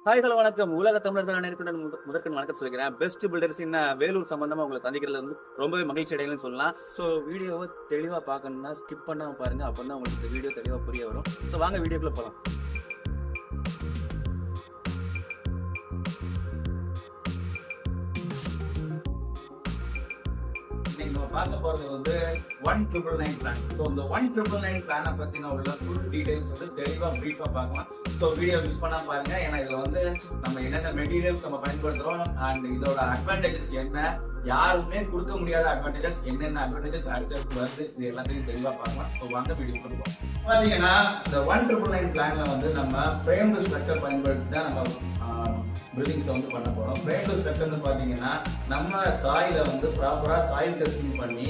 Hi hello வணக்கம். உலக தமிழர்கள் அனைவருக்கும் முதற்கண் வணக்கம் சொல்லிக்கிறேன். பெஸ்ட் பில்டர்ஸ் வேலூர் சம்பந்தமா உங்களை சந்திக்கிறதுல வந்து ரொம்பவே மகிழ்ச்சி அடையலன்னு சொல்லலாம். ஸோ வீடியோவை தெளிவாக பார்க்கணும்னா ஸ்கிப் பண்ணாமல் பாருங்க. அப்போ தான் உங்களுக்கு இந்த வீடியோ தெளிவாக புரிய வரும். ஸோ வாங்க வீடியோக்குள்ள போகலாம். நம்ம பார்க்க போறது வந்து 1999 பிளான். ஸோ இந்த 1999 பிளானை பத்தின உள்ள ஃபுல் டீடைல்ஸ் வந்து தெளிவாக பிரீஃபா பார்க்கலாம். ஸோ வீடியோ மிஸ் பண்ணாம பாருங்க. ஏன்னா இதுல வந்து நம்ம என்னென்ன மெட்டீரியல்ஸ் நம்ம பயன்படுத்துறோம் அண்ட் இதோட அட்வான்டேஜஸ் என்ன, யாருமே கொடுக்க முடியாத அட்வான்டேஜஸ் என்னென்ன அட்வான்டேஜஸ் அடுத்தடுத்து வருது, இது எல்லாத்தையும் தெளிவாக பார்க்கலாம். ஸோ வாங்க வீடியோ கொடுப்போம். பாத்தீங்கன்னா இந்த 1999 பிளான்ல வந்து நம்ம ஃப்ரேம்டு ஸ்ட்ரக்சர் பயன்படுத்தி தான் நம்ம பில்டிங்ஸை வந்து பண்ண போறோம். ஃப்ரேம்டு ஸ்ட்ரக்சர்னு பாத்தீங்கன்னா நம்ம சாயில வந்து ப்ராப்பரா சாயில் டெஸ்டிங் பண்ணி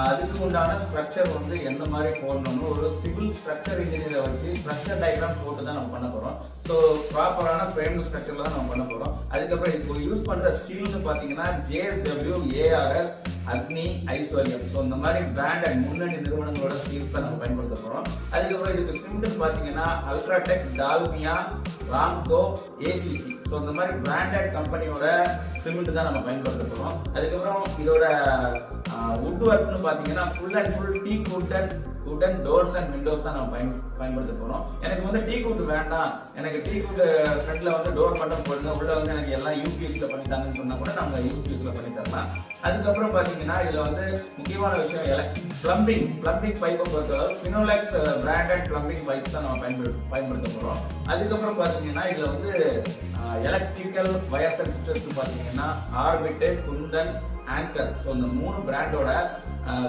அதுக்கு உண்டான ஸ்ட்ரக்சர் வந்து எந்த மாதிரி போடணும்னு ஒரு சிவில் ஸ்ட்ரக்சர் இன்ஜினியரை வச்சு ஸ்ட்ரக்சர் டயக்ராம் போட்டு தான் நம்ம பண்ண போறோம். ஸோ ப்ராப்பரான ஃப்ரேம்டு ஸ்ட்ரக்சர்ல தான் நம்ம பண்ண போறோம். அதுக்கப்புறம் இப்போ யூஸ் பண்ற ஸ்டீல்னு பாத்தீங்கன்னா JSW, ARS, அக்னி, ஐஸ்வர்யம். ஸோ இந்த மாதிரி பிராண்ட் அண்ட் முன்னணி நிறுவனங்களோட ஸ்டீல்ஸ் தான் நம்ம பயன்படுத்த போறோம். அதுக்கப்புறம் இதுக்கு சிமெண்ட் பாத்தீங்கன்னா UltraTech, Dalmia, Ramco, ACC. So இந்த மாதிரி பிராண்டட் கம்பெனியோட சிமெண்ட் தான் நம்ம பயன்படுத்த போறோம். அதுக்கப்புறம் இதோட வுட் ஒர்க்னு பாத்தீங்கன்னா ஃபுல் அண்ட் ஃபுல் டீக் வுடன் டோர்ஸ் அண்ட் விண்டோஸ் தான் நம்ம பயன்படுத்த போறோம். எனக்கு வந்து டீக் வுட் வேண்டாம், எனக்கு டீக் வுட் ஃப்ரண்ட்ல வந்து டோர் மட்டும் போடுங்க, உள்ள வந்து எனக்கு எல்லாம் யூபிஎஸ்ல பண்ணி தாங்கன்னு சொன்னா கூட நம்ம யூபிஎஸ்ல பண்ணி தரலாம். அதுக்கப்புறம் பாத்தீங்கன்னா இதுல வந்து முக்கியமான விஷயம் பிளம்பிங் பைப்பை பொறுத்தவரை ஃபினோலெக்ஸ் பிராண்டட் பிளம்பிங் பைப்ஸ் தான் நம்ம பயன்படுத்த போறோம். அதுக்கப்புறம் பாத்தீங்கன்னா இதுல வந்து எலக்ட்ரிக்கல் வயர்ஸ் அண்ட் சுவிட்சஸ் பாத்தீங்கன்னா ஆர்பிட், குந்தன், ஆங்கர். ஸோ இந்த 3 பிராண்டோட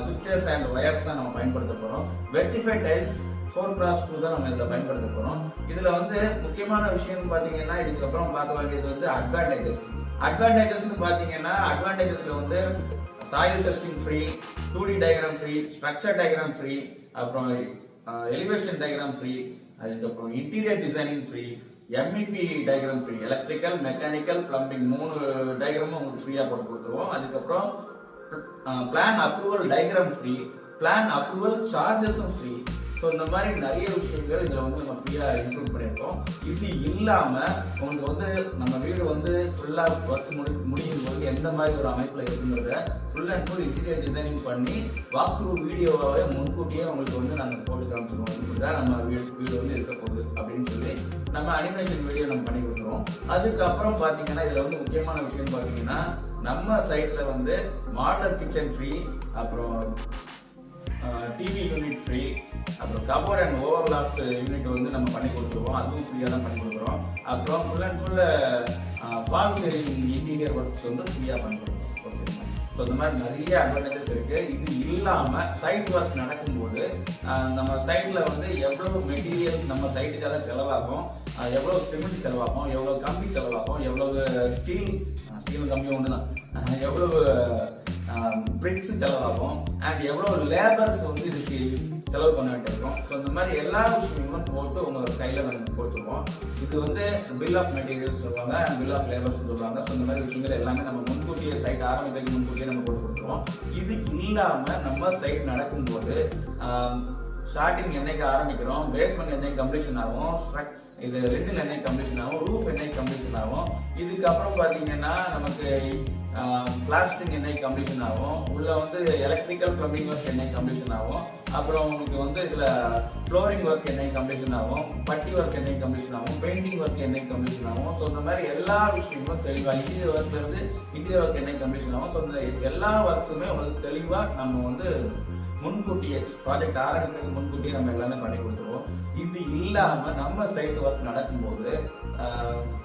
சுவிட்சஸ் அண்ட் வயர்ஸ் தான் நம்ம பயன்படுத்த போறோம். வெர்டிஃபை டைல்ஸ் 4x2 தான் நம்ம இதில் பயன்படுத்த போறோம். இதுல வந்து முக்கியமான விஷயம் பாத்தீங்கன்னா இதுக்கப்புறம் பார்க்க வேண்டியது வந்து அட்வான்டேஜஸ்னு பாத்தீங்கன்னா அட்வான்டேஜஸ்ல வந்து soil testing free, 2D diagram free, structure diagram free, அப்புறம் எலிவேஷன் டயக்ராம் ஃப்ரீ, அதுக்கப்புறம் interior designing free, MEP diagram free, electrical, mechanical, plumbing 3 டயக்ராமும் உங்களுக்கு ஃப்ரீயா போட்டு கொடுத்துருவோம். அதுக்கப்புறம் plan approval diagram free, plan approval சார்ஜஸும் ஃப்ரீ. ஸோ இந்த மாதிரி நிறைய விஷயங்கள் இதில் வந்து நம்ம ஃப்ரீயாக இன்க்ளூட் பண்ணியிருக்கோம். இது இல்லாமல் உங்களுக்கு வந்து நம்ம வீடு வந்து ஃபுல்லாக ஒர்க் முடியும் போது எந்த மாதிரி ஒரு அமைப்பில் இருக்குங்கிறத full and full interior designing பண்ணி வாக் த்ரூ வீடியோவாகவே முன்கூட்டியே உங்களுக்கு வந்து நாங்கள் போட்டு காமிச்சிருவோம். இப்படி தான் நம்ம வீடு வந்து இருக்க போகுது அப்படின்னு சொல்லி நம்ம அனிமேஷன் வீடியோ நம்ம பண்ணி கொடுத்துருவோம். அதுக்கப்புறம் பார்த்தீங்கன்னா இதில் வந்து முக்கியமான விஷயம் பார்த்தீங்கன்னா நம்ம சைட்ல வந்து மாடலர் கிச்சன் ஃப்ரீ, அப்புறம் டிவி யூனிட் ஃப்ரீ, அப்புறம் கபோர்ட் அண்ட் ஓவர்லாஃப்ட் யூனிட் வந்து நம்ம பண்ணி கொடுத்துருவோம். அதுவும் ஃப்ரீயாக தான் பண்ணி கொடுக்குறோம். அப்புறம் full and full fall ceiling interior works வந்து ஃப்ரீயாக பண்ணி கொடுக்குறோம். ஓகேங்களா? ஸோ இந்த மாதிரி நிறைய அட்வான்டேஜஸ் இருக்கு. இது இல்லாமல் சைட் ஒர்க் நடக்கும்போது நம்ம சைட்ல வந்து எவ்வளவு மெட்டீரியல்ஸ் நம்ம சைட்டுக்காக செலவாகும், எவ்வளவு சிமெண்ட் செலவாகும், எவ்வளவு கம்பி செலவாகும், எவ்வளவு ஸ்டீல் கம்பி ஒன்று தான், எவ்வளவு பிரிக்ஸ் செலவாகும் அண்ட் எவ்வளவு லேபர்ஸ் வந்து இதுக்கு செலவு பண்ண வேண்டியிருக்கும். ஸோ இந்த மாதிரி எல்லா விஷயங்களும் போட்டு உங்களோட கையில் நாங்கள் போட்டுருவோம். இது வந்து பில் ஆஃப் மெட்டீரியல்ஸ் சொல்லுவாங்க அண்ட் பில் ஆஃப் லேபர்ஸ் சொல்லுவாங்க. ஸோ இந்த மாதிரி விஷயங்கள் எல்லாமே நம்ம முன்கூட்டியே சைட் ஆரம்பிக்க முன்கூட்டியே நம்ம போட்டு கொடுத்துருவோம். இது இல்லாமல் நம்ம சைட் நடக்கும்போது ஸ்டார்டிங் என்னைக்கு ஆரம்பிக்கிறோம், பேஸ்மெண்ட் என்னைக்கு கம்ப்ளீஷன் ஆகும், இது லிட்டில் என்னைக்கு கம்ப்ளீஷன் ஆகும், ரூஃப் என்னைக்கு கம்ப்ளீஷன் ஆகும், இதுக்கப்புறம் பார்த்தீங்கன்னா நமக்கு பிளாஸ்டிக் என்னைக்கு கம்ப்ளீஷன் ஆகும், உள்ள வந்து எலக்ட்ரிக்கல் பிளம்பிங் ஒர்க் என்னைக்கு கம்ப்ளீஷன் ஆகும், அப்புறம் உங்களுக்கு வந்து இதுல ஃப்ளோரிங் ஒர்க் என்னைக்கு கம்ப்ளீஷன் ஆகும், பட்டி ஒர்க் என்னைக்கு கம்ப்ளீஷன் ஆகும், பெயிண்டிங் ஒர்க் என்னைக்கு கம்ப்ளீஷன் ஆகும். ஸோ இந்த மாதிரி எல்லா விஷயமும் தெளிவாக இன்டீரியர் ஒர்க்ல இருந்து இன்டீரியர் ஒர்க் என்னைக்கு கம்ப்ளீஷன் ஆகும். ஸோ இந்த எல்லா ஒர்க்ஸுமே உங்களுக்கு தெளிவாக நம்ம வந்து முன்கூட்டியே ப்ராஜெக்ட் ஆரம்பிக்கிறதுக்கு முன்கூட்டியே நம்ம எல்லாமே பண்ணி கொடுத்துருவோம். இது இல்லாம நம்ம சைட் ஒர்க் நடக்கும்போது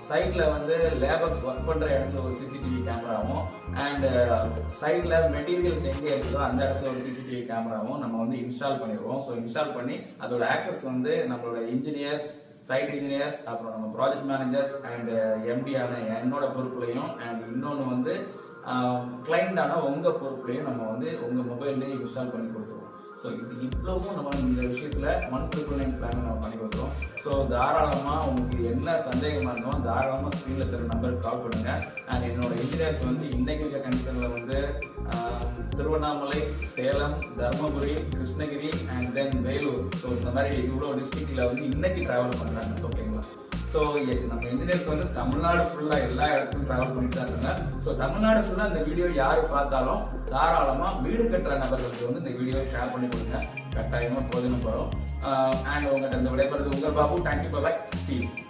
சைட்ல வந்து லேபர்ஸ் ஒர்க் பண்ற இடத்துல ஒரு CCTV கேமராவும் அண்ட் சைட்ல மெட்டீரியல்ஸ் எங்கே இருக்குதோ அந்த இடத்துல ஒரு CCTV கேமராவும் நம்ம வந்து இன்ஸ்டால் பண்ணிடுவோம். ஸோ இன்ஸ்டால் பண்ணி அதோட ஆக்சஸ் வந்து நம்மளோட இன்ஜினியர்ஸ், சைட் இன்ஜினியர்ஸ், அப்புறம் நம்ம ப்ராஜெக்ட் மேனேஜர்ஸ் அண்ட் MD ஆன என்னோட பொறுப்புலையும் அண்ட் இன்னொன்று வந்து கிளைண்டான உங்க பொறுப்புலையும் நம்ம வந்து உங்க மொபைல்லேயே இன்ஸ்டால் பண்ணி கொடுத்துருவோம். ஸோ இது இவ்வளவும் நம்ம இந்த விஷயத்துல 1999 பிளான் நம்ம பண்ணி கொடுக்குறோம். ஸோ தாராளமாக உங்களுக்கு என்ன சந்தேகமாக இருந்தாலும் தாராளமாக ஸ்க்ரீனில் தர நம்பருக்கு கால் பண்ணுங்க. அண்ட் என்னோட இன்ஜினியர்ஸ் வந்து இன்னைக்கு இருக்க கண்டிஷனில் வந்து Tiruvannamalai, Salem, Dharmapuri, Krishnagiri and then Vellore. So இந்த மாதிரி இவ்வளோ டிஸ்ட்ரிக்ட்ல வந்து இன்னைக்கு டிராவல் பண்ணுறாங்க. ஓகேங்களா? ஸோ ஸோ நம்ம இன்ஜினியர்ஸ் வந்து தமிழ்நாடு ஃபுல்லா எல்லா இடத்துக்கும் டிராவல் பண்ணிட்டு தான் இருக்காங்க. ஸோ தமிழ்நாடு ஃபுல்லா இந்த வீடியோ யாரு பார்த்தாலும் தாராளமா வீடு கட்டுற நபர்களுக்கு வந்து இந்த வீடியோ ஷேர் பண்ணி கொடுங்க. கட்டாயமா பிரயோஜனம் வரும். அண்ட் உங்கள்கிட்ட இந்த விடைபெறுவது உங்கள் Babu. Thank you, bye, see you.